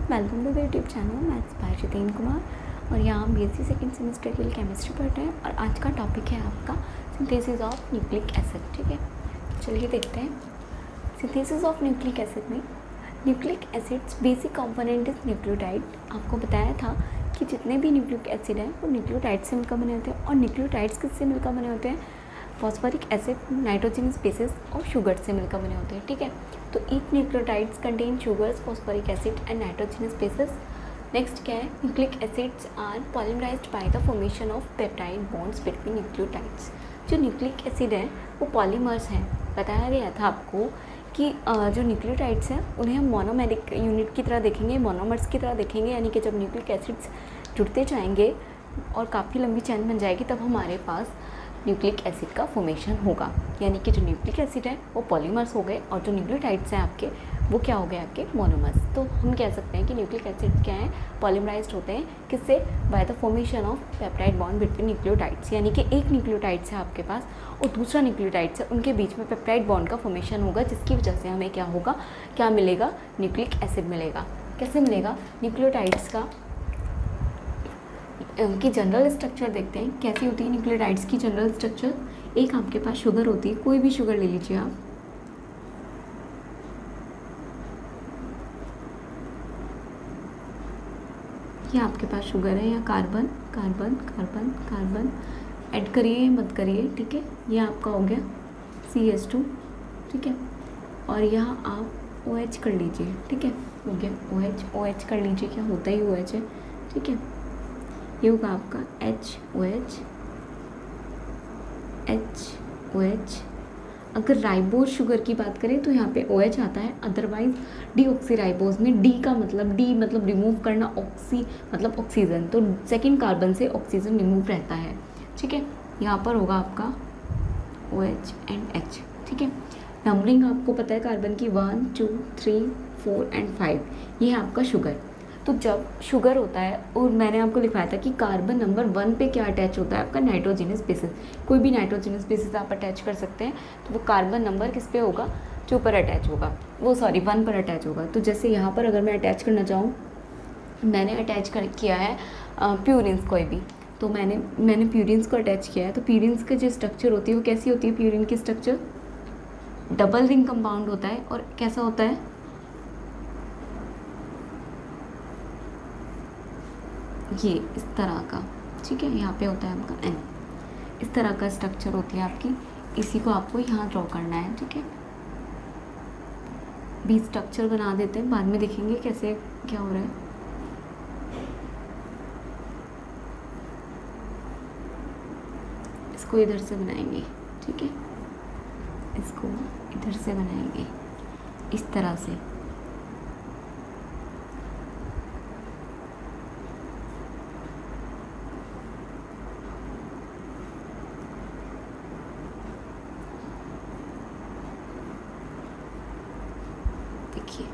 Welcome to the YouTube channel maths by Jiten Kumar. और यहाँ हम बीएससी सेकेंड सेमेस्टर के लिए केमिस्ट्री पढ़ रहे हैं और आज का टॉपिक है आपका सिंथेसिस ऑफ न्यूक्लिक एसिड। ठीक है, चलिए देखते हैं। सिंथेसिस ऑफ न्यूक्लिक एसिड में nucleic acids basic component is nucleotide. आपको बताया था कि जितने भी न्यूक्लिक एसिड हैं वो न्यूक्लियोटाइड से मिलकर बने होते हैं। और न्यूक्लियोटाइड्स किससे मिलकर बने होते हैं? फॉस्फोरिक एसिड, नाइट्रोजनस बेसिस और शुगर से मिलकर बने होते हैं। ठीक है, तो each nucleotides contain sugars, phosphoric acid and nitrogenous bases. Next क्या है? Nucleic acids are polymerised by the formation of peptide bonds between nucleotides. जो न्यूक्लिक एसिड है वो पॉलीमर्स हैं। बताया गया था आपको कि जो न्यूक्लियोटाइड्स हैं उन्हें हम मोनोमेरिक यूनिट की तरह देखेंगे, मोनोमर्स की तरह देखेंगे। यानी कि जब न्यूक्लिक एसिड्स जुड़ते जाएंगे और काफ़ी लंबी चेन बन जाएगी तब हमारे पास न्यूक्लिक एसिड का फॉर्मेशन होगा। यानी कि जो न्यूक्लिक एसिड है वो पॉलीमर्स हो गए और जो न्यूक्लियोटाइड्स हैं आपके वो क्या हो गए? आपके मोनोमर्स। तो हम कह सकते हैं कि न्यूक्लिक एसिड क्या है? पॉलीमराइज्ड होते हैं। किससे? Bye the formation of peptide bond between nucleotides. यानी कि एक न्यूक्लियोटाइड्स है आपके पास और दूसरा न्यूक्लियोटाइड्स है, उनके बीच में पेप्टाइड बॉन्ड का फॉर्मेशन होगा, जिसकी वजह से हमें क्या होगा? क्या मिलेगा? न्यूक्लिक एसिड मिलेगा। कैसे मिलेगा? न्यूक्लियोटाइड्स का की जनरल स्ट्रक्चर देखते हैं कैसी होती है न्यूक्लियोटाइड्स की जनरल स्ट्रक्चर। एक आपके पास शुगर होती है, कोई भी शुगर ले लीजिए आप। ये आपके पास शुगर है, या carbon carbon carbon carbon add करिए मत करिए। ठीक है, ये आपका हो गया CH2। ठीक है, और यहाँ आप OH कर लीजिए। ठीक है, हो गया OH कर लीजिए, क्या होता ही OH है। ठीक है, ये होगा आपका HOH। अगर राइबोज शुगर की बात करें तो यहाँ पे OH आता है। अदरवाइज डीऑक्सीराइबोज में D मतलब रिमूव करना, ऑक्सी मतलब ऑक्सीजन, तो सेकंड कार्बन से ऑक्सीजन रिमूव रहता है। ठीक है, यहाँ पर होगा आपका OH एंड H। ठीक है, नंबरिंग आपको पता है कार्बन की 1 2 3 4 एंड 5। ये है आपका शुगर। तो जब शुगर होता है, और मैंने आपको लिखवाया था कि कार्बन नंबर 1 पे क्या अटैच होता है? आपका नाइट्रोजनस बेसिस। कोई भी नाइट्रोजनस बेसिस आप अटैच कर सकते हैं। तो वो कार्बन नंबर किस पे होगा? जो ऊपर अटैच होगा, वो 1 पर अटैच होगा। तो जैसे यहाँ पर अगर मैं अटैच करना चाहूँ, मैंने अटैच किया है प्यूरिन्स कोई भी, तो मैंने प्यूरिन्स को अटैच किया है। तो प्यूरिन्स की जो स्ट्रक्चर होती है वो कैसी होती है? प्यूरिन की स्ट्रक्चर डबल रिंग कंपाउंड होता है। और कैसा होता है? ये इस तरह का। ठीक है, यहाँ पे होता है आपका N। इस तरह का स्ट्रक्चर होती है आपकी। इसी को आपको यहाँ ड्रॉ करना है। ठीक है, भी स्ट्रक्चर बना देते हैं, बाद में देखेंगे कैसे क्या हो रहा है। इसको इधर से बनाएंगे। ठीक है, इसको इधर से बनाएंगे इस तरह से। देखिए,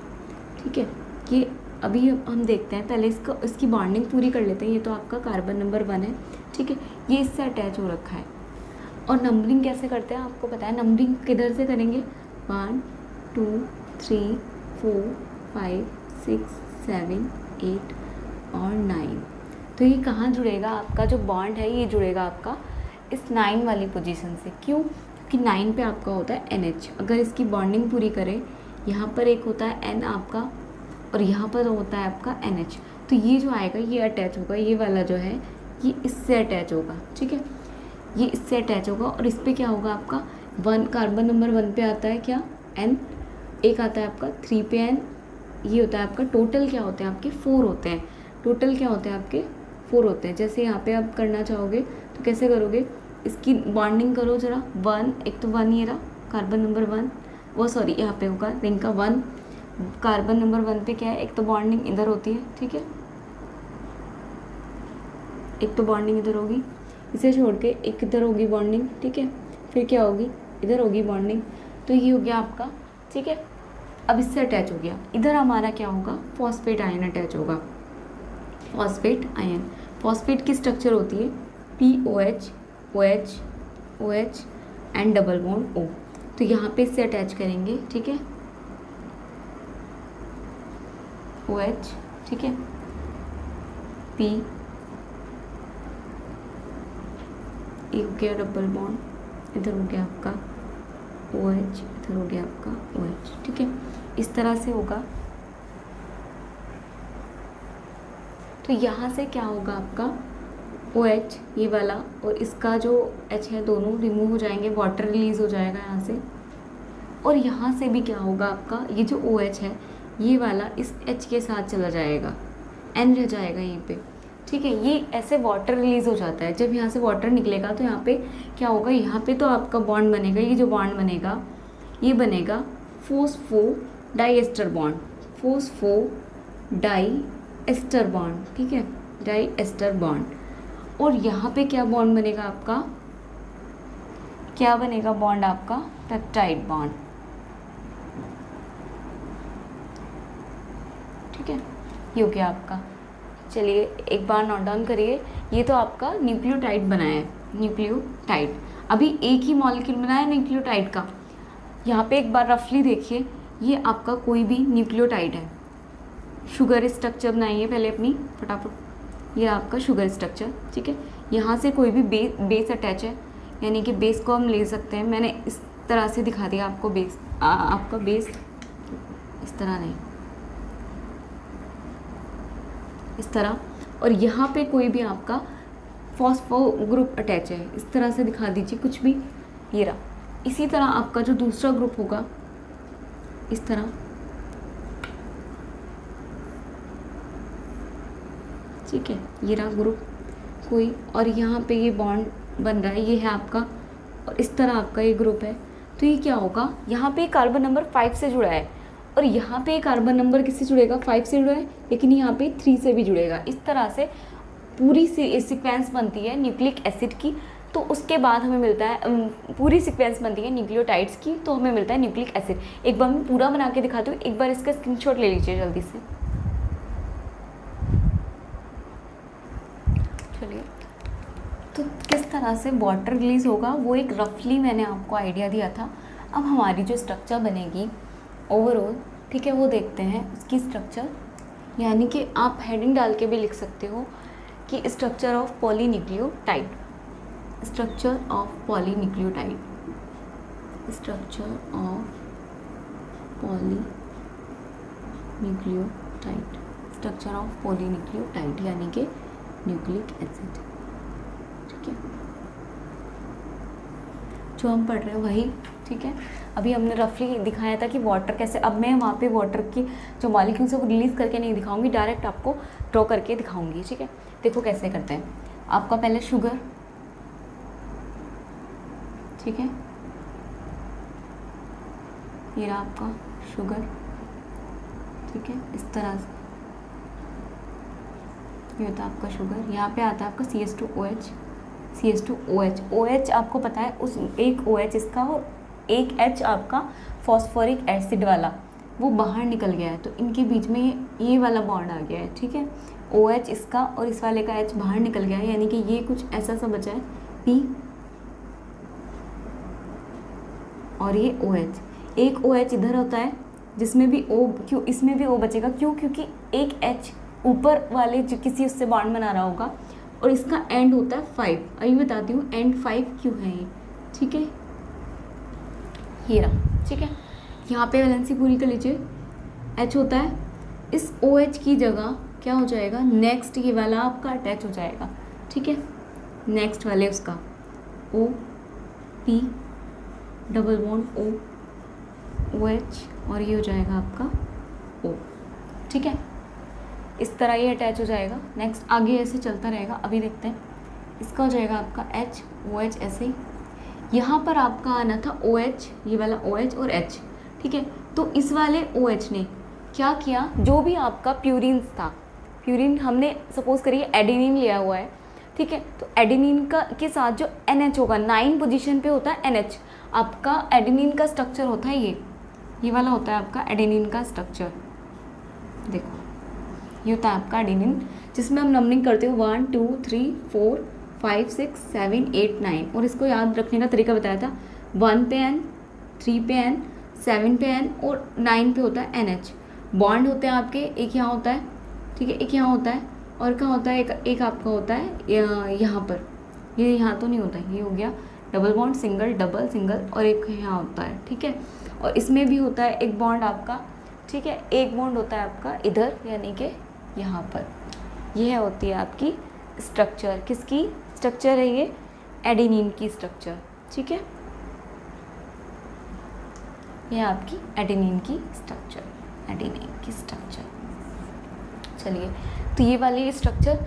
ठीक है, ये अभी हम देखते हैं। पहले इसकी बॉन्डिंग पूरी कर लेते हैं। ये तो आपका कार्बन नंबर 1 है। ठीक है, ये इससे अटैच हो रखा है। और नंबरिंग कैसे करते हैं आपको पता है? नंबरिंग किधर से करेंगे? 1 2 3 4 5 6 7 8 और 9। तो ये कहाँ जुड़ेगा? आपका जो बॉन्ड है ये जुड़ेगा आपका इस 9 वाली पोजीशन से। क्यों? क्योंकि 9 पे आपका होता है NH। अगर इसकी बॉन्डिंग पूरी करें, यहाँ पर एक होता है N आपका और यहाँ पर होता है आपका NH। तो ये जो आएगा ये अटैच होगा, ये वाला जो है ये इससे अटैच होगा। ठीक है, ये इससे अटैच होगा और इस पर क्या होगा? आपका 1 कार्बन नंबर 1 पे आता है क्या? N। एक आता है आपका 3 पे N। ये होता है आपका टोटल क्या होते हैं? आपके 4 होते हैं। टोटल क्या होते हैं? आपके 4 होते हैं। जैसे यहाँ पे आप करना चाहोगे तो कैसे करोगे? इसकी बॉन्डिंग करो ज़रा। 1, एक तो 1 ये रहा कार्बन नंबर 1, वो सॉरी यहाँ पे होगा रिंग का 1। कार्बन नंबर 1 पे क्या है? एक तो बॉन्डिंग इधर होती है। ठीक है, एक तो बॉन्डिंग इधर होगी, इसे छोड़ के एक इधर होगी बॉन्डिंग। ठीक है, फिर क्या होगी? इधर होगी बॉन्डिंग। तो ये हो गया आपका। ठीक है, अब इससे अटैच हो गया। इधर हमारा क्या होगा? फॉस्फेट आयन अटैच होगा। फॉस्फेट आयन, फॉस्फेट की स्ट्रक्चर होती है POH OH OH and double bond O। तो यहाँ पे इससे अटैच करेंगे। ठीक है, OH ठीक है, P, एक हो गया डबल बॉन्ड, इधर हो गया आपका OH, इधर हो गया आपका OH, ठीक है, इस तरह से होगा। तो यहाँ से क्या होगा आपका OH ये वाला और इसका जो H है दोनों रिमूव हो जाएंगे, वाटर रिलीज हो जाएगा यहाँ से। और यहाँ से भी क्या होगा आपका, ये जो OH है ये वाला इस H के साथ चला जाएगा, N रह जाएगा यहीं पे, ठीक है। ये ऐसे वाटर रिलीज हो जाता है। जब यहाँ से वाटर निकलेगा तो यहाँ पे क्या होगा, यहाँ पे तो आपका बॉन्ड बनेगा, ये जो बॉन्ड बनेगा ये बनेगा phospho diester bond, phospho diester bond, ठीक है, डाइएस्टर बॉन्ड। और यहाँ पे क्या बॉन्ड बनेगा आपका, क्या बनेगा बॉन्ड आपका, पेप्टाइड बॉन्ड, ठीक है, ये हो गया आपका। चलिए एक बार नोट डाउन करिए, ये तो आपका न्यूक्लियोटाइड बनाया है, न्यूक्लियोटाइड। अभी एक ही मॉलिक्यूल बनाया है न्यूक्लियोटाइड का। यहाँ पे एक बार रफली देखिए, ये आपका कोई भी न्यूक्लियोटाइड है। शुगर स्ट्रक्चर बनाइए पहले अपनी फटाफट, ये आपका शुगर स्ट्रक्चर, ठीक है। यहाँ से कोई भी बेस अटैच है, यानी कि बेस को हम ले सकते हैं। मैंने इस तरह से दिखा दिया आपको बेस, आपका बेस इस तरह नहीं, इस तरह। और यहाँ पे कोई भी आपका फॉस्फो ग्रुप अटैच है, इस तरह से दिखा दीजिए कुछ भी, ये रहा। इसी तरह आपका जो दूसरा ग्रुप होगा इस तरह, ठीक है, ये रहा ग्रुप कोई, और यहाँ पे ये बॉन्ड बन रहा है, ये है आपका, और इस तरह आपका ये ग्रुप है। तो ये क्या होगा, यहाँ पे कार्बन नंबर 5 से जुड़ा है और यहाँ पे कार्बन नंबर किससे जुड़ेगा, 5 से जुड़ा है, लेकिन यहाँ पे 3 से भी जुड़ेगा। इस तरह से पूरी सीक्वेंस बनती है न्यूक्लिक एसिड की। तो उसके बाद हमें मिलता है, पूरी सीक्वेंस बनती है न्यूक्लियोटाइड्स की, तो हमें मिलता है न्यूक्लिक एसिड। एक बार मैं पूरा बना के दिखाती हूँ, एक बार इसका स्क्रीनशॉट ले लीजिए जल्दी से। चलिए, तो किस तरह से वाटर रिलीज होगा वो एक रफली मैंने आपको आइडिया दिया था। अब हमारी जो स्ट्रक्चर बनेगी ओवरऑल, ठीक है, वो देखते हैं उसकी स्ट्रक्चर। यानी कि आप हेडिंग डाल के भी लिख सकते हो कि structure of polynucleotide, structure of polynucleotide, structure of polynucleotide, structure of polynucleotide यानी कि न्यूक्लिक एसिड, ठीक है, जो हम पढ़ रहे हैं वही, ठीक है। अभी हमने रफली दिखाया था कि वाटर कैसे, अब मैं वहाँ पे वाटर की जो मॉलिक्यूल्स है वो रिलीज करके नहीं दिखाऊंगी, डायरेक्ट आपको ड्रॉ करके दिखाऊंगी, ठीक है। देखो कैसे करते हैं। आपका पहले शुगर, ठीक है, ये रहा आपका शुगर, ठीक है, इस तरह से ये होता है आपका शुगर। यहाँ पे आता है आपका CH2OH, CH2OH, OH आपको पता है उस एक OH इसका और एक H आपका फॉस्फोरिक एसिड वाला, वो बाहर निकल गया है, तो इनके बीच में ये वाला बॉन्ड आ गया है, ठीक है। OH इसका और इस वाले का H बाहर निकल गया है, यानी कि ये कुछ ऐसा सा बचा है P और ये OH। एक OH इधर होता है जिसमें भी O, क्यों इसमें भी O बचेगा, क्यों, क्योंकि एक H ऊपर वाले जो किसी उससे बॉन्ड बना रहा होगा और इसका एंड होता है 5। अभी बताती हूँ एंड 5 क्यों है ये, ठीक है, ये रहा, ठीक है। यहाँ पे वैलेंसी पूरी कर लीजिए। H होता है, इस OH की जगह क्या हो जाएगा, नेक्स्ट ये वाला आपका अटैच हो जाएगा, ठीक है, नेक्स्ट वाले उसका O, P, double bond O, OH और ये हो जाएगा आपका O, ठीक है। इस तरह ये अटैच हो जाएगा, नेक्स्ट आगे ऐसे चलता रहेगा। अभी देखते हैं, इसका हो जाएगा आपका H, OH ऐसे ही। यहाँ पर आपका आना था OH, ये वाला OH और H, ठीक है। तो इस वाले OH ने क्या किया, जो भी आपका प्यूरिन था, प्यूरिन हमने सपोज करिए एडेनिन लिया हुआ है, ठीक है, तो एडेनिन का के साथ जो NH होगा, 9 पोजीशन पे होता है NH, आपका एडेनिन का स्ट्रक्चर होता है ये वाला होता है आपका एडेनिन का स्ट्रक्चर। देखो ये होता है आपका एडेनिन, जिसमें हम नंबरिंग करते हो 1 2 3 4 5 6 7 8 9, और इसको याद रखने का तरीका बताया था, 1 पे N, 3 पे N, 7 पे N और 9 पे होता है NH। बॉन्ड होते हैं आपके, एक यहाँ होता है ठीक है, एक यहाँ होता है और कहाँ होता है, एक आपका होता है यहाँ पर, ये यहाँ तो नहीं होता है, ये हो गया double bond, single double single, और एक यहाँ होता है। ठीक है, और इसमें भी होता है एक बॉन्ड आपका, ठीक है, एक बॉन्ड होता है आपका इधर यानी कि यहाँ पर। यह होती है आपकी स्ट्रक्चर, किसकी स्ट्रक्चर है ये, एडेनिन की स्ट्रक्चर। ठीक है, यह आपकी एडेनिन की स्ट्रक्चर, एडेनिन की स्ट्रक्चर। चलिए, तो ये वाली स्ट्रक्चर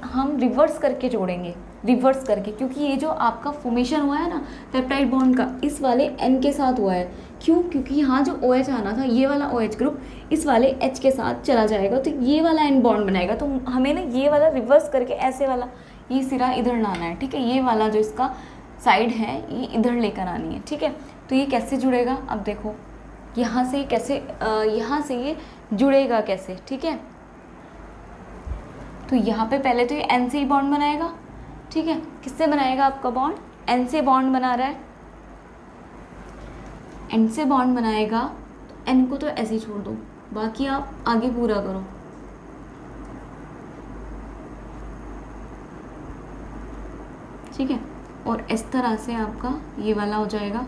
हम रिवर्स करके जोड़ेंगे, रिवर्स करके, क्योंकि ये जो आपका फॉर्मेशन हुआ है ना पेप्टाइड बॉन्ड का, इस वाले N के साथ हुआ है। क्यों? क्योंकि यहाँ जो OH आना था, ये वाला OH ग्रुप इस वाले H के साथ चला जाएगा, तो ये वाला N बॉन्ड बनाएगा। तो हमें ना ये वाला रिवर्स करके ऐसे वाला ये सिरा इधर लाना है। ठीक है, ये वाला जो इसका साइड है ये इधर लेकर आनी है। ठीक है, तो ये कैसे जुड़ेगा, अब देखो यहाँ से कैसे, यहाँ से ये जुड़ेगा कैसे। ठीक है, तो यहाँ पे पहले तो ये N से ही बॉन्ड बनाएगा। ठीक है, किससे बनाएगा आपका बॉन्ड, N से बॉन्ड बना रहा है, N से बॉन्ड बनाएगा, तो N को तो ऐसे ही छोड़ दो, बाकी आप आगे पूरा करो। ठीक है, और इस तरह से आपका ये वाला हो जाएगा,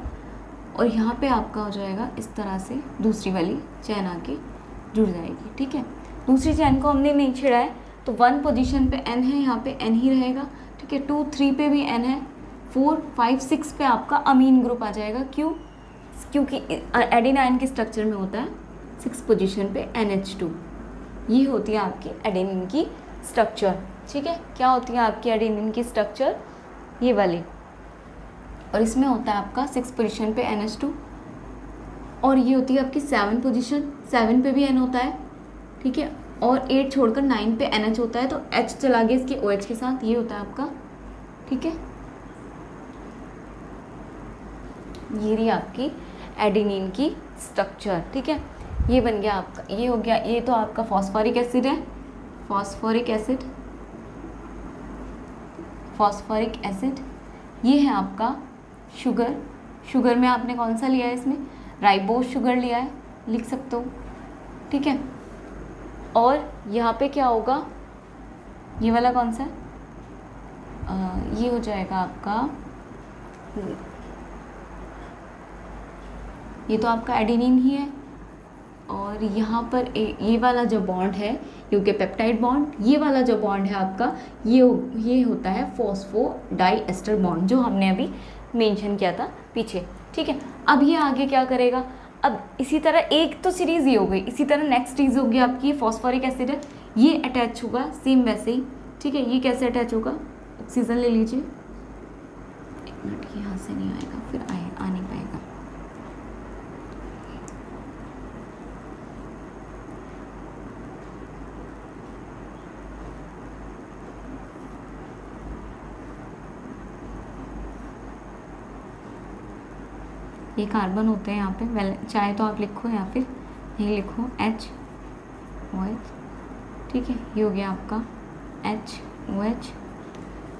और यहाँ पे आपका हो जाएगा इस तरह से दूसरी वाली चैन आके जुड़ जाएगी। ठीक है, दूसरी चैन को हमने नहीं छेड़ा है, तो 1 पोजीशन पे N है, यहाँ पे N ही रहेगा। ठीक है, 2 3 पे भी N है, 4 5 6 पे आपका अमीन ग्रुप आ जाएगा। क्यों? क्योंकि एडेनाइन के स्ट्रक्चर में होता है 6 पोजीशन पे NH2। ये होती है आपकी एडेनिन की स्ट्रक्चर। ठीक है, क्या होती है आपकी एडेनिन की स्ट्रक्चर, ये वाली, और इसमें होता है आपका 6 पोजीशन पे NH2, और ये होती है आपकी 7 पोजीशन, 7 पे भी N होता है। ठीक है, और 8 छोड़कर 9 पे NH होता है, तो H चला गया इसके OH के साथ, ये होता है आपका। ठीक है, ये रही आपकी एडेनिन की स्ट्रक्चर। ठीक है, ये बन गया आपका, ये हो गया, ये तो आपका फॉस्फोरिक एसिड है, फॉस्फोरिक एसिड, फॉस्फोरिक एसिड। ये है आपका शुगर, शुगर में आपने कौन सा लिया है, इसमें राइबोस शुगर लिया है, लिख सकते हो। ठीक है, और यहाँ पे क्या होगा, ये वाला कौन सा है, ये हो जाएगा आपका, ये तो आपका एडेनिन ही है, और यहाँ पर ये वाला जो बॉन्ड है क्योंकि पेप्टाइड बॉन्ड, ये वाला जो बॉन्ड है आपका ये होता है फॉस्फोडाइएस्टर बॉन्ड, जो हमने अभी मेंशन किया था पीछे। ठीक है, अब ये आगे क्या करेगा, अब इसी तरह एक तो सीरीज़ ये हो गई, इसी तरह नेक्स्ट चीज़ होगी आपकी फॉस्फोरिक एसिड है, ये अटैच होगा सेम वैसे ही। ठीक है, ये कैसे अटैच होगा, ऑक्सीजन ले लीजिए, एक मिनट, यहाँ से नहीं आएगा, फिर आ नहीं पाएगा। ये कार्बन होते हैं यहाँ पे, वेल चाहे तो आप लिखो या फिर यही लिखो HOH। ठीक है, ये हो गया आपका HOH,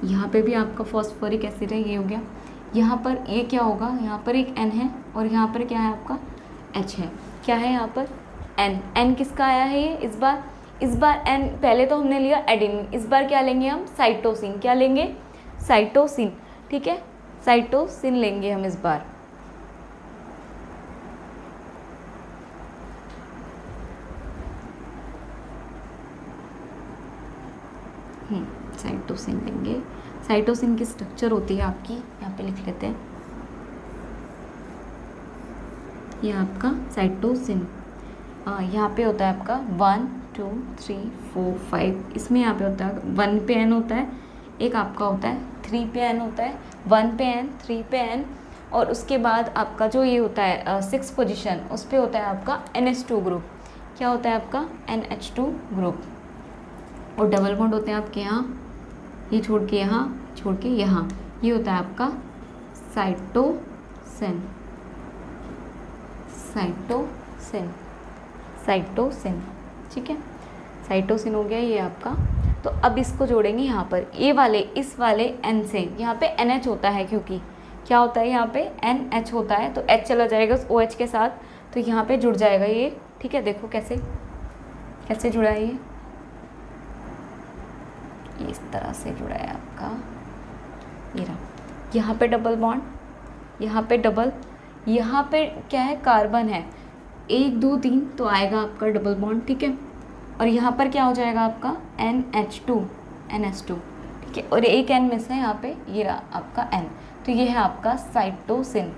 यहाँ पे भी आपका फॉस्फोरिक एसिड है, ये हो गया। यहाँ पर ये क्या होगा, यहाँ पर एक N है, और यहाँ पर क्या है आपका H है, क्या है यहाँ पर N किसका आया है ये इस बार N, पहले तो हमने लिया एडेनिन, इस बार क्या लेंगे हम, साइटोसिन, क्या लेंगे, साइटोसिन। ठीक है, साइटोसिन लेंगे हम इस बार। साइटोसिन लेंगे। साइटोसिन की स्ट्रक्चर होती है आपकी, यहाँ पे लिख लेते हैं, ये आपका साइटोसिन, यहाँ पे होता है आपका 1 2 3 4 5, इसमें यहाँ पे होता है 1 पे N होता है, एक आपका होता है 3 पे N होता है, 1 पे N 3 पे N, और उसके बाद आपका जो ये होता है 6 पोजीशन, उस पे होता है आपका NH2 ग्रुप, क्या होता है आपका NH2 ग्रुप, और डबल बॉन्ड होते हैं आपके यहाँ, ये छोड़ के यहाँ, छोड़ के यहाँ, ये होता है आपका साइटोसिन, साइटोसिन, साइटोसिन। ठीक है, साइटोसिन हो गया ये आपका। तो अब इसको जोड़ेंगे यहाँ पर, ये वाले इस वाले N से, यहाँ पे NH होता है, क्योंकि क्या होता है यहाँ पे NH होता है, तो H चला जाएगा उस OH के साथ, तो यहाँ पे जुड़ जाएगा ये। ठीक है, देखो कैसे कैसे जुड़ा है ये, ये इस तरह से जुड़ा है आपका, ये रहा, यहाँ पे डबल बॉन्ड, यहाँ पे डबल, यहाँ पे क्या है कार्बन है 1 2 3 तो आएगा आपका डबल बॉन्ड, ठीक है। और यहाँ पर क्या हो जाएगा आपका NH2 NH2, ठीक है। और एक N मिस है यहाँ पे, ये रहा आपका N, तो ये है आपका साइटोसिन,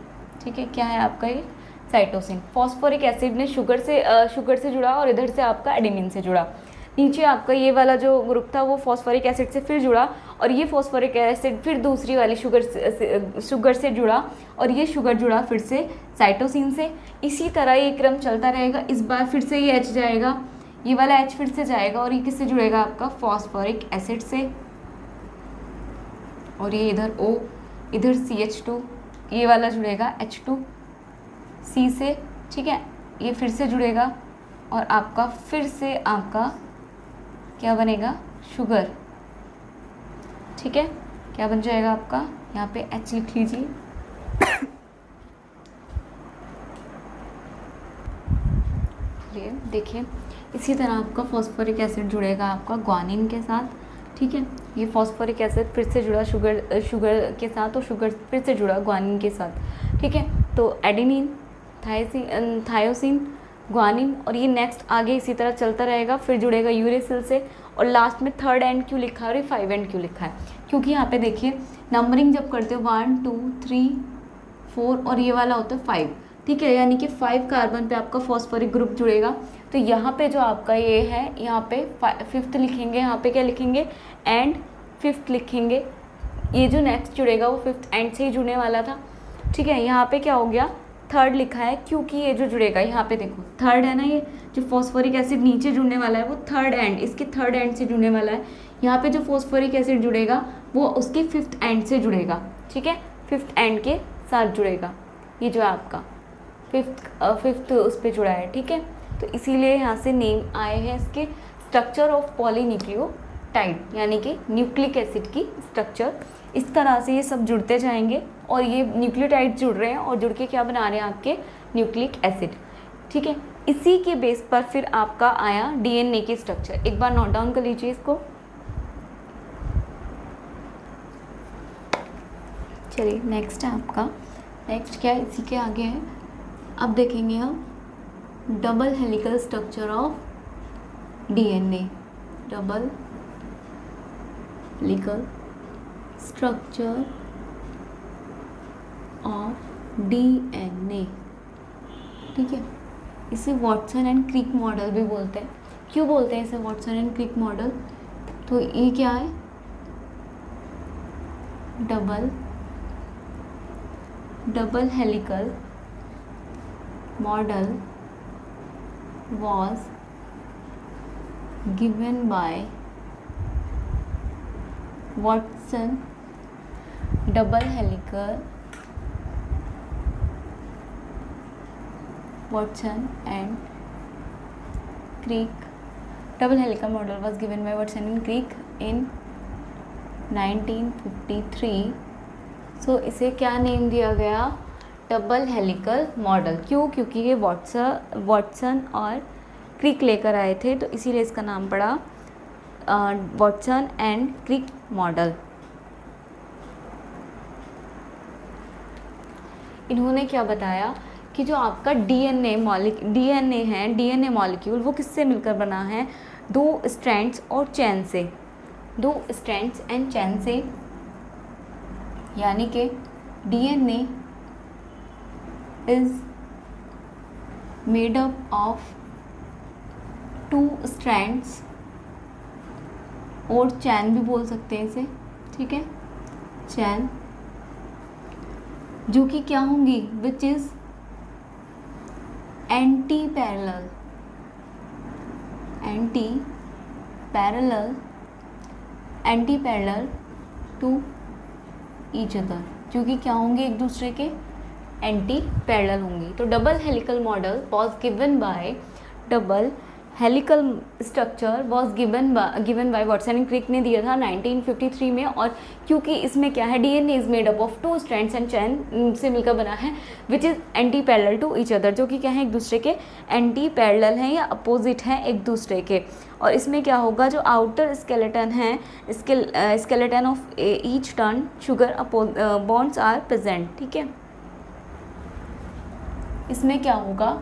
ठीक है। क्या है आपका ये साइटोसिन। फॉस्फोरिक एसिड ने शुगर से जुड़ा और इधर से आपका एडेनिन से जुड़ा। नीचे आपका ये वाला जो ग्रुप था वो फॉस्फोरिक एसिड से फिर जुड़ा और ये फॉस्फोरिक एसिड फिर दूसरी वाली शुगर से जुड़ा और ये शुगर जुड़ा फिर से साइटोसिन से। इसी तरह ये क्रम चलता रहेगा। इस बार फिर से ये H जाएगा, ये वाला H फिर से जाएगा और ये किससे जुड़ेगा आपका फॉस्फोरिक एसिड से। और ये इधर O, इधर CH2, ये वाला जुड़ेगा H2C से, ठीक है। ये फिर से जुड़ेगा और आपका फिर से आपका क्या बनेगा शुगर, ठीक है। क्या बन जाएगा आपका, यहाँ पे H लिख लीजिए। ये देखिए इसी तरह आपका फॉस्फोरिक एसिड जुड़ेगा आपका ग्वानिन के साथ, ठीक है। ये फॉस्फोरिक एसिड फिर से जुड़ा शुगर के साथ और शुगर फिर से जुड़ा ग्वानिन के साथ, ठीक है। तो एडेनिन, थायोसिन, ग्वानिन और ये नेक्स्ट आगे इसी तरह चलता रहेगा। फिर जुड़ेगा यूरेसिल से और लास्ट में 3rd एंड क्यों लिखा है और ये 5 एंड क्यों लिखा है, क्योंकि यहाँ पे देखिए नंबरिंग जब करते हो 1 2 3 4 और ये वाला होता है 5, ठीक है। यानी कि 5 कार्बन पे आपका फॉस्फोरिक ग्रुप जुड़ेगा। तो यहाँ पे जो आपका ये है यहाँ पे 5th लिखेंगे, यहाँ पे क्या लिखेंगे एंड 5th लिखेंगे। ये जो नेक्स्ट जुड़ेगा वो 5th एंड से ही जुड़ने वाला था, ठीक है। यहाँ पे क्या हो गया 3rd लिखा है क्योंकि ये जो जुड़ेगा यहाँ पे देखो 3rd है ना, ये जो फॉस्फोरिक एसिड नीचे जुड़ने वाला है वो 3rd एंड, इसके 3rd एंड से जुड़ने वाला है। यहाँ पे जो फॉस्फोरिक एसिड जुड़ेगा वो उसके 5th एंड से जुड़ेगा, ठीक है। 5th एंड के साथ जुड़ेगा। ये जो है आपका 5th उस पर जुड़ा है, ठीक है। तो इसीलिए यहाँ से नेम आए हैं इसके स्ट्रक्चर ऑफ पॉलीन्यूक्लियोटाइड, यानी कि न्यूक्लिक एसिड की स्ट्रक्चर। इस तरह से ये सब जुड़ते जाएंगे और ये न्यूक्लियोटाइड जुड़ रहे हैं और जुड़ के क्या बना रहे हैं आपके न्यूक्लिक एसिड, ठीक है। इसी के बेस पर फिर आपका आया DNA की स्ट्रक्चर। एक बार नोट डाउन कर लीजिए इसको। चलिए नेक्स्ट है आपका, नेक्स्ट क्या है इसी के आगे है। अब देखेंगे हम double helical structure of DNA, double helical structure of DNA, ठीक है। इसे वॉटसन एंड क्रिक मॉडल भी बोलते हैं। क्यों बोलते हैं इसे वॉटसन एंड क्रिक मॉडल, तो ये क्या है double helical model was given by Watson, double helical Watson and Crick. Double helical model was given by Watson and Crick in 1953. So इसे क्या नेम दिया गया डबल हेलिकल मॉडल। क्यों, क्योंकि ये वॉटसन और क्रिक लेकर आए थे, तो इसीलिए इसका नाम पड़ा वॉटसन एंड क्रिक मॉडल। इन्होंने क्या बताया कि जो आपका DNA है, DNA मॉलिक्यूल वो किससे मिलकर बना है, 2 स्ट्रैंड्स और चैन से, 2 स्ट्रैंड्स एंड चैन से, यानी कि DNA is made up of 2 strands और चैन भी बोल सकते हैं इसे, ठीक है, चैन, जो कि क्या होंगी which is anti parallel to each other, जो कि क्या होंगे एक दूसरे के एंटी पैरेलल होंगी। तो double helical model was given by double helical structure was given by Watson and Crick ने दिया था 1953 में। और क्योंकि इसमें क्या है, DNA is made up of 2 strands and chain से मिलकर बना है, which is anti parallel to each other, जो कि क्या है, एक दूसरे के एंटी पैरेलल हैं या अपोजिट हैं एक दूसरे के। और इसमें क्या होगा, जो आउटर स्केलेटन है, skeleton of each turn sugar bonds are present, ठीक है। इसमें क्या होगा,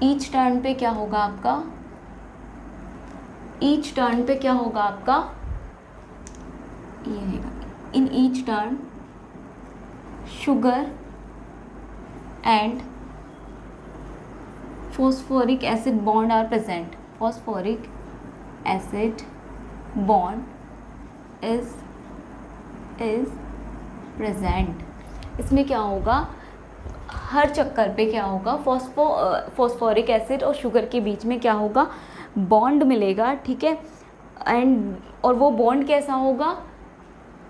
ईच टर्न पे क्या होगा आपका, ईच टर्न पे क्या होगा आपका, ये रहेगा, in each turn sugar and phosphoric acid bond are present, phosphoric acid bond is present। इसमें क्या होगा, हर चक्कर पे क्या होगा, फॉस्फोरिक एसिड और शुगर के बीच में क्या होगा, बॉन्ड मिलेगा, ठीक है। एंड और वो बॉन्ड कैसा होगा,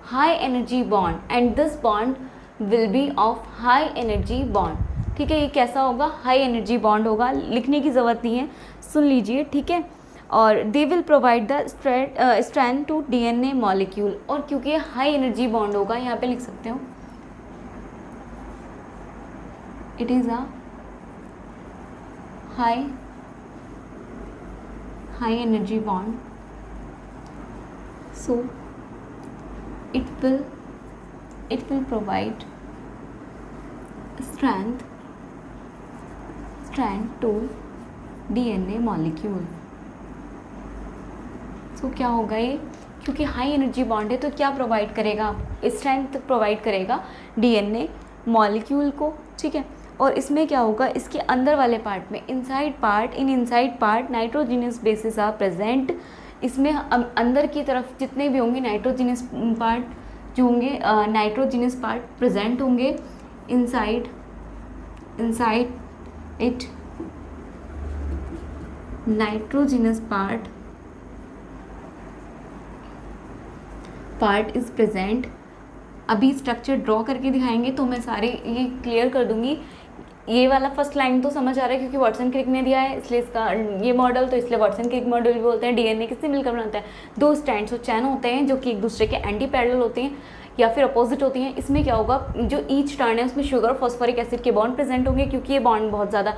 high energy bond, and this bond will be of high energy bond, ठीक है। ये कैसा होगा, हाई एनर्जी बॉन्ड होगा, लिखने की ज़रूरत नहीं है, सुन लीजिए, ठीक है। और they will provide the strand to DNA molecule, और क्योंकि हाई एनर्जी बॉन्ड होगा, यहाँ पे लिख सकते हो, it is a high energy bond, so it will provide strength to DNA molecule। so क्या होगा ये, क्योंकि हाई एनर्जी बॉन्ड है तो क्या प्रोवाइड करेगा, स्ट्रेंथ प्रोवाइड करेगा डीएनए मॉलिक्यूल को, ठीक है। और इसमें क्या होगा, इसके अंदर वाले पार्ट में, inside part nitrogenous basis are present. इसमें अंदर की तरफ जितने भी होंगे नाइट्रोजिनस पार्ट जो होंगे, नाइट्रोजिनस पार्ट प्रेजेंट होंगे inside it, nitrogenous part is present. अभी स्ट्रक्चर ड्रॉ करके दिखाएंगे तो मैं सारे ये क्लियर कर दूंगी। ये वाला फर्स्ट लाइन तो समझ आ रहा है क्योंकि वाटसन क्रिक ने दिया है, इसलिए इसका ये मॉडल, तो इसलिए वाटसन क्रिक मॉडल भी बोलते हैं। डीएनए किससे मिलकर बनता है, 2 स्ट्रैंड्स और चैन होते हैं जो कि एक दूसरे के एंटी पैरेलल होते हैं या फिर अपोजिट होती हैं। इसमें क्या होगा, जो ईच टर्न है उसमें शुगर और फॉस्फोरिक एसिड के बॉन्ड प्रेजेंट होंगे। क्योंकि ये बॉन्ड बहुत ज़्यादा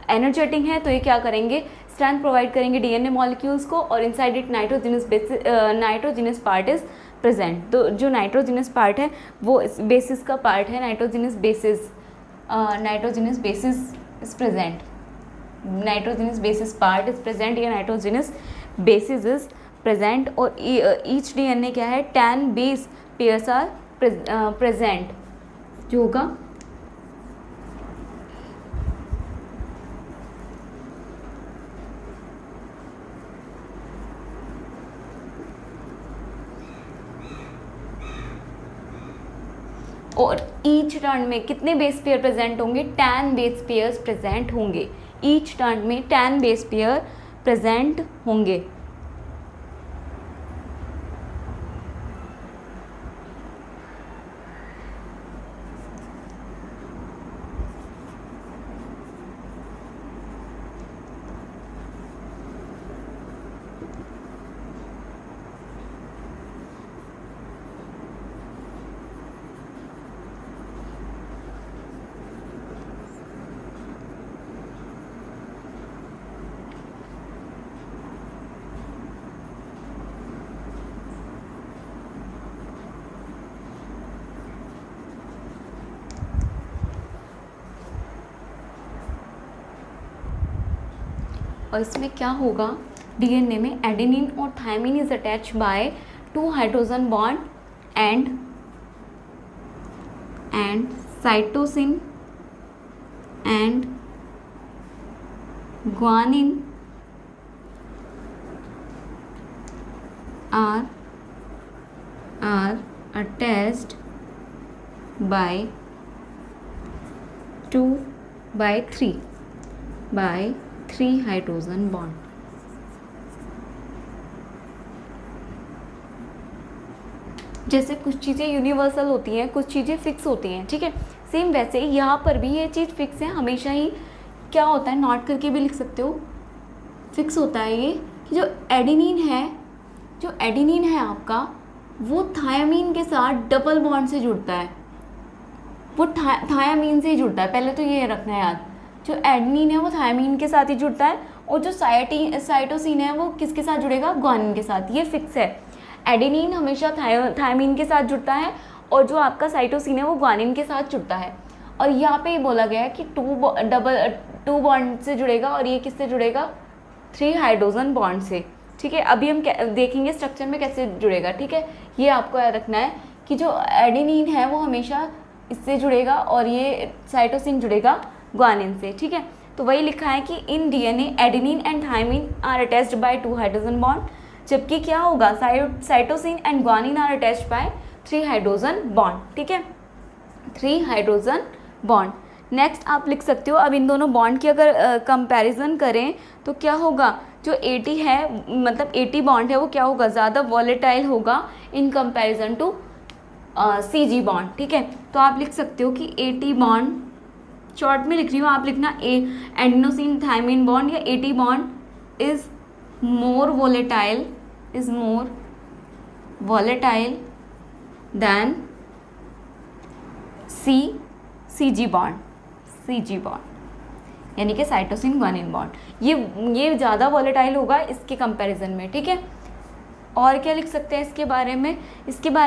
एनर्जेटिक है तो ये क्या करेंगे, स्ट्रेंथ प्रोवाइड करेंगे डीएनए मॉलिक्यूल्स को। और inside it nitrogenous part is present. तो जो नाइट्रोजिनस पार्ट है वो बेसिस का पार्ट है, nitrogenous basis is present, nitrogenous basis part is present या नाइट्रोजिनस बेसिस इज प्रेजेंट। और ईच डीएनए क्या है, 10 बेस पेयर्स आर प्रेजेंट जो होगा। और ईच टर्न में कितने बेस पेयर प्रेजेंट होंगे, 10 बेस पेयर्स प्रेजेंट होंगे। ईच टर्न में 10 बेस पेयर प्रेजेंट होंगे। और इसमें क्या होगा, डीएनए में एडेनिन और thymine is attach by 2 hydrogen bond and cytosine and guanine are attached by 2 by 3 hydrogen bond. जैसे कुछ चीज़ें यूनिवर्सल होती हैं, कुछ चीज़ें फिक्स होती हैं, ठीक है। सेम वैसे ही यहाँ पर भी ये चीज़ फिक्स है हमेशा ही। क्या होता है, नोट करके भी लिख सकते हो, फिक्स होता है ये कि जो एडेनिन है आपका, वो थायामीन के साथ डबल बॉन्ड से जुड़ता है। वो थायामीन से ही जुड़ता है, पहले तो ये रखना है याद। जो एडेनिन है वो थायामीन के साथ ही जुड़ता है, और जो साइटोसिन है वो किसके साथ जुड़ेगा, ग्वानिन के साथ। ये फिक्स है, एडेनिन हमेशा थायामीन के साथ जुड़ता है, और जो आपका साइटोसिन है वो ग्वानिन के साथ जुड़ता है। और यहाँ पे ये बोला गया है कि टू बॉन्ड से जुड़ेगा, और ये किससे जुड़ेगा, 3 हाइड्रोजन बॉन्ड से। ठीक है, अभी हम देखेंगे स्ट्रक्चर में कैसे जुड़ेगा। ठीक है, ये आपको याद रखना है कि जो एडेनिन है वो हमेशा इससे जुड़ेगा, और ये साइटोसिन जुड़ेगा ग्वानिन से। ठीक है, तो वही लिखा है कि in DNA adenine and thymine are attached by 2 hydrogen bond, जबकि क्या होगा, cytosine and guanine are attached by 3 hydrogen bond. ठीक है, 3 हाइड्रोजन बॉन्ड। नेक्स्ट आप लिख सकते हो, अब इन दोनों बॉन्ड की अगर कंपैरिजन करें तो क्या होगा, जो 80 है, मतलब 80 बॉन्ड है, वो क्या होगा, ज़्यादा वॉलेटाइल होगा in comparison to CG bond. ठीक है, तो आप लिख सकते हो कि 80 बॉन्ड, शॉर्ट में लिख रही हूँ, आप लिखना एडेनोसिन थायमिन बॉन्ड या 80 bond is more volatile than CG bond, यानी कि साइटोसिन ग्वानिन बॉन्ड। ये ज़्यादा वॉलेटाइल होगा इसके कंपैरिजन में। ठीक है, और क्या लिख सकते हैं इसके बारे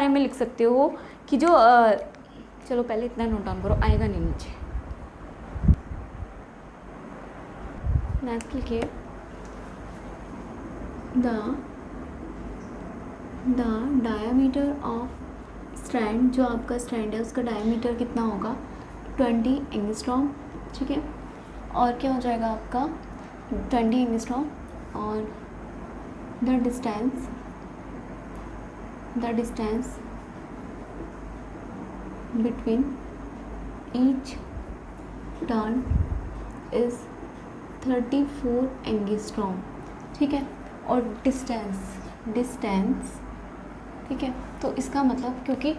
में, लिख सकते हो कि जो चलो पहले इतना नोट डाउन करो, आएगा नहीं नीचे। नेक्स्ट लिखिए, द डायामीटर ऑफ स्ट्रैंड, जो आपका स्ट्रैंड है उसका डायमीटर कितना होगा, 20 एंगस्ट्रॉम। ठीक है, और क्या हो जाएगा आपका 20 एंगस्ट्रॉम, और the distance between each turn is 34 angstrom. ठीक है, और डिस्टेंस ठीक है, तो इसका मतलब क्योंकि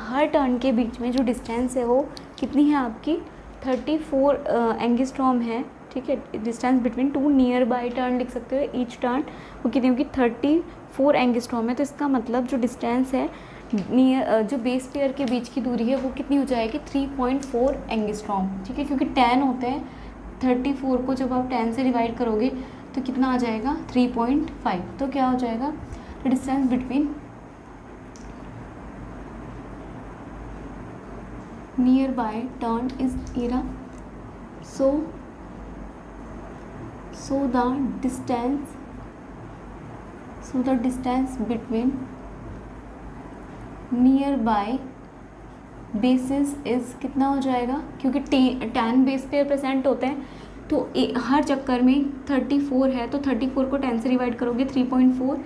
हर टर्न के बीच में जो डिस्टेंस है वो कितनी है आपकी, 34 एंगस्ट्रॉम है। ठीक है, distance between 2 near by turn लिख सकते हो, ईच टर्न वो कितनी होगी, 34 एंगस्ट्रॉम है। तो इसका मतलब जो डिस्टेंस है नियर, जो बेस पेयर के बीच की दूरी है वो कितनी हो जाएगी, 3.4 एंगस्ट्रॉम। ठीक है, क्योंकि 10 होते हैं, 34 को जब आप 10 से डिवाइड करोगे तो कितना आ जाएगा, 3.5। तो क्या हो जाएगा, the distance between near by turn is era, so the distance between near by basis is कितना हो जाएगा, क्योंकि 10 बेस पेयर प्रेजेंट होते हैं, तो हर चक्कर में 34 है, तो 34 को 10 से डिवाइड करोगे 3.4,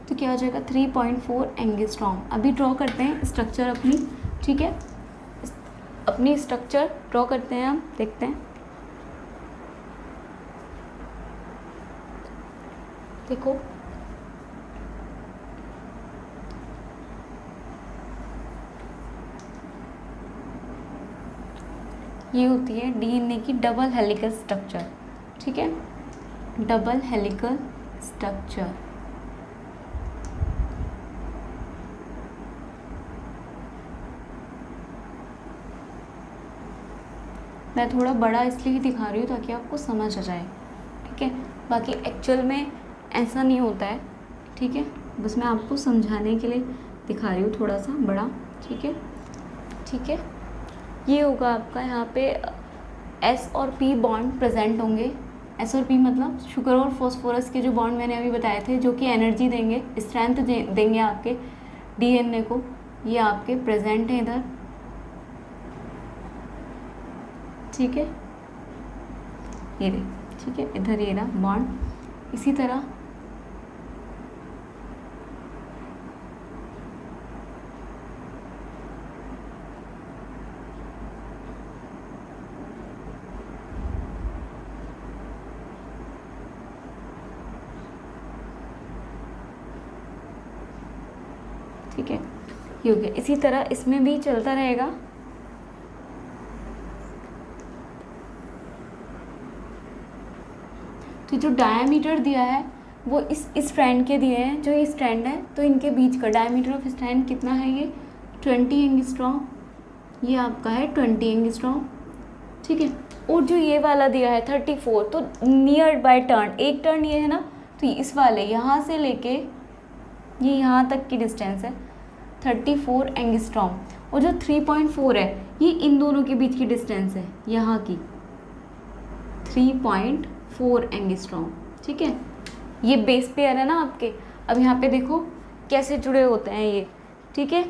तो क्या हो जाएगा, 3.4 एंगस्ट्रॉम। अभी ड्रॉ करते हैं स्ट्रक्चर अपनी। ठीक है, अपनी स्ट्रक्चर ड्रॉ करते हैं, हम देखते हैं। देखो, ये होती है डीएनए की डबल हेलिकल स्ट्रक्चर। ठीक है, डबल हेलिकल स्ट्रक्चर। मैं थोड़ा बड़ा इसलिए दिखा रही हूँ ताकि आपको समझ आ जाए। ठीक है, बाकी एक्चुअल में ऐसा नहीं होता है। ठीक है, बस मैं आपको समझाने के लिए दिखा रही हूँ थोड़ा सा बड़ा। ठीक है, ठीक है, ये होगा आपका, यहाँ पे S और P बॉन्ड प्रेजेंट होंगे। S और P मतलब शुगर और फॉस्फोरस के जो बॉन्ड मैंने अभी बताए थे, जो कि एनर्जी देंगे, स्ट्रेंथ देंगे आपके डीएनए को, ये आपके प्रेजेंट हैं इधर। ठीक है, ये देख, ठीक है, इधर ये रहा बॉन्ड। इसी तरह ठीक है, ये हो गया। इसी तरह इसमें भी चलता रहेगा। तो जो डायमीटर दिया है वो इस स्ट्रैंड के दिए हैं, जो ये स्ट्रैंड है तो इनके बीच का डायमीटर ऑफ स्ट्रैंड कितना है, ये 20 एंगस्ट्रॉम, ये आपका है 20 एंगस्ट्रॉम, ठीक है। और जो ये वाला दिया है 34, तो नियर बाय टर्न, एक टर्न ये है ना, तो इस वाले यहाँ से लेके ये यहाँ तक की डिस्टेंस है 34 एंगस्ट्रॉम, और जो 3.4 है ये इन दोनों के बीच की डिस्टेंस है यहाँ की 3.4 एंगस्ट्रॉम, ठीक है। ये बेस पेयर है ना आपके। अब यहाँ पे देखो कैसे जुड़े होते हैं ये, ठीक है।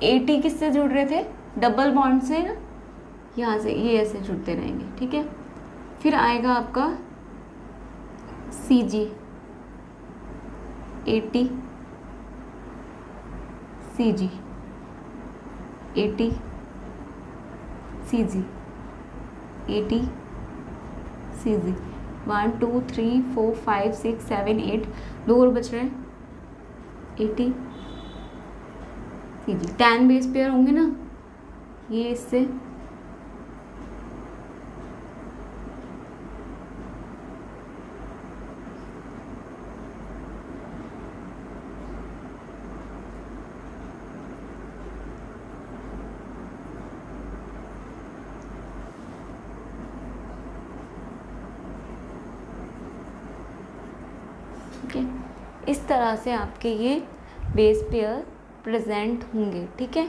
AT किससे जुड़ रहे थे, डबल बॉन्ड से ना, यहाँ से ये ऐसे जुड़ते रहेंगे, ठीक है। फिर आएगा आपका CG, AT CG, AT CG, AT CG, 1 2 3 4 5 6 7 8, 2 और बच रहे हैं, AT CG। 10 बेस पेयर होंगे ना ये इससे, ठीक है। इस तरह से आपके ये बेस पेयर प्रेजेंट होंगे, ठीक है।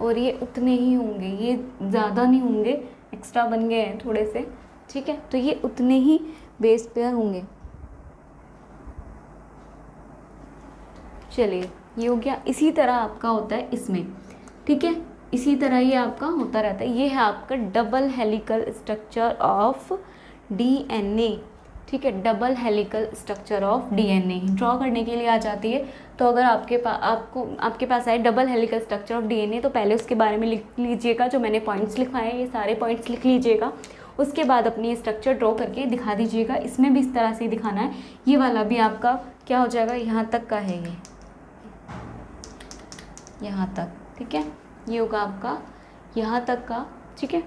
और ये उतने ही होंगे, ये ज़्यादा नहीं होंगे, एक्स्ट्रा बन गए हैं थोड़े से, ठीक है। तो ये उतने ही बेस पेयर होंगे। चलिए ये हो गया। इसी तरह आपका होता है इसमें, ठीक है। इसी तरह ये आपका होता रहता है। ये है आपका double helical structure of DNA, ठीक है। Double helical structure of DNA draw करने के लिए आ जाती है। तो अगर आपके पास आए double helical structure of DNA, तो पहले उसके बारे में लिख लीजिएगा, जो मैंने पॉइंट्स लिखवाए हैं ये सारे पॉइंट्स लिख लीजिएगा। उसके बाद अपनी स्ट्रक्चर ड्रॉ करके दिखा दीजिएगा। इसमें भी इस तरह से ही दिखाना है। ये वाला भी आपका क्या हो जाएगा, यहाँ तक का है, ये यहाँ तक, ठीक है। ये होगा आपका यहाँ तक का, ठीक है।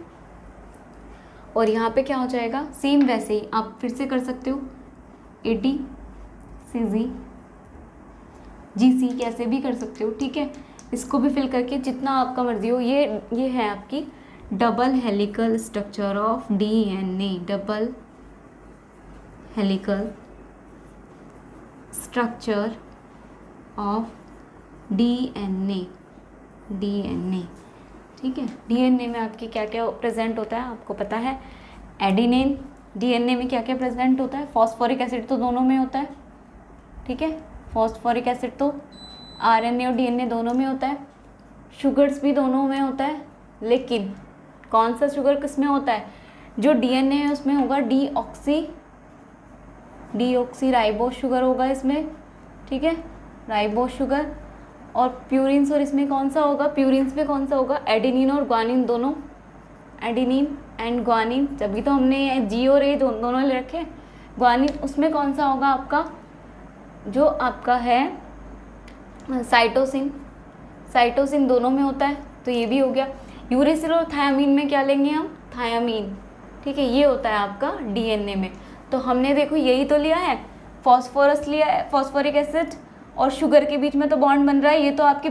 और यहाँ पे क्या हो जाएगा, सेम वैसे ही आप फिर से कर सकते हो, AT CG GC कैसे भी कर सकते हो, ठीक है। इसको भी फिल करके जितना आपका मर्जी हो। ये है आपकी double helical structure of DNA, double helical structure of DNA, ठीक है। DNA में आपके क्या क्या प्रेजेंट होता है आपको पता है। एडिनिन, DNA में क्या क्या प्रेजेंट होता है, फॉस्फोरिक एसिड तो दोनों में होता है, ठीक है। फॉस्फोरिक एसिड तो RNA और DNA दोनों में होता है। शुगर्स भी दोनों में होता है, लेकिन कौन सा शुगर किस में होता है, जो DNA है उसमें होगा डीऑक्सी राइबोस शुगर होगा इसमें, ठीक है, राइबोस शुगर। और प्यूरिन्स, और इसमें कौन सा होगा, प्यूरिन्स में कौन सा होगा, एडेनिन और ग्वानिन दोनों, एडेनिन एंड ग्वानिन। तभी तो हमने G और A दोनों ले रखे। ग्वानिन उसमें कौन सा होगा आपका, जो आपका है साइटोसिन दोनों में होता है, तो ये भी हो गया। यूरेसिल और थायामीन में क्या लेंगे हम, थायामीन, ठीक है। ये होता है आपका DNA में। तो हमने देखो यही तो लिया है, फॉस्फोरस लिया है, फॉस्फोरिक एसिड और शुगर के बीच में तो बॉन्ड बन रहा है। ये तो आपके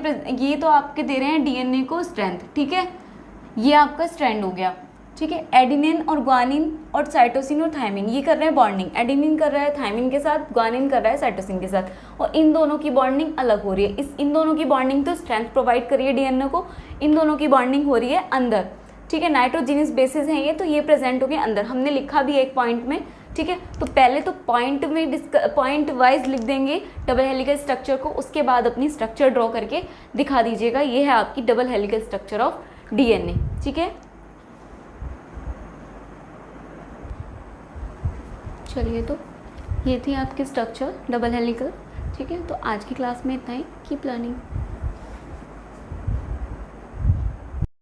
दे रहे हैं DNA को स्ट्रेंथ, ठीक है। ये आपका स्ट्रैंड हो गया, ठीक है। एडिनिन और ग्वानिन और साइटोसिन और थायमिन ये कर रहे हैं बॉन्डिंग। एडिनिन कर रहा है थायमिन के साथ, ग्वानिन कर रहा है साइटोसिन के साथ, और इन दोनों की बॉन्डिंग अलग हो रही है। इन दोनों की बॉन्डिंग तो स्ट्रेंथ प्रोवाइड कर रही है DNA को, इन दोनों की बॉन्डिंग हो रही है अंदर, ठीक है। नाइट्रोजीनियस बेसिस हैं ये, तो ये प्रेजेंट हो गए अंदर। हमने लिखा भी एक पॉइंट में, ठीक है। तो पहले तो पॉइंट वाइज लिख देंगे डबल हेलिकल स्ट्रक्चर को, उसके बाद अपनी स्ट्रक्चर ड्रॉ करके दिखा दीजिएगा। ये है आपकी double helical structure of DNA, ठीक है। चलिए, तो ये थी आपकी स्ट्रक्चर डबल हेलिकल, ठीक है। तो आज की क्लास में इतना ही। Keep learning.